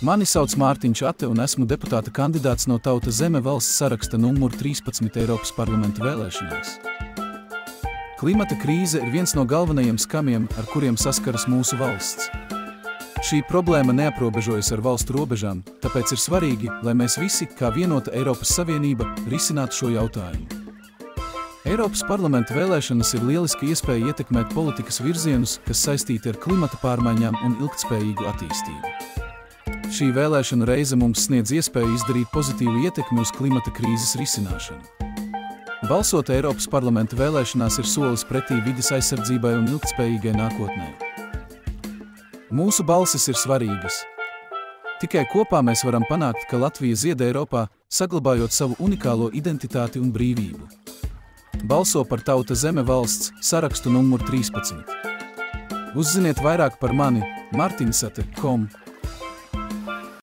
Mani sauc Mārtiņš Ate un esmu deputāta kandidāts no Tauta Zeme valsts saraksta numur 13 Eiropas parlamenta vēlēšanās. Klimata krīze ir viens no galvenajiem skamiem, ar kuriem saskaras mūsu valsts. Šī problēma neaprobežojas ar valstu robežām, tāpēc ir svarīgi, lai mēs visi, kā vienota Eiropas Savienība, risinātu šo jautājumu. Eiropas parlamenta vēlēšanas ir lieliski iespēja ietekmēt politikas virzienus, kas saistīti ar klimata pārmaiņām un ilgtspējīgu attīstību. Šī vēlēšana reize mums sniedz iespēju izdarīt pozitīvu ietekmi uz klimata krīzes risināšanu. Balsot Eiropas parlamenta vēlēšanās ir solis pretī vides aizsardzībai un ilgtspējīgai nākotnē. Mūsu balsis ir svarīgas. Tikai kopā mēs varam panākt, ka Latvija zied Eiropā, saglabājot savu unikālo identitāti un brīvību. Balso par Tauta Zeme valsts sarakstu numur 13. Uzziniet vairāk par mani martinsate.com.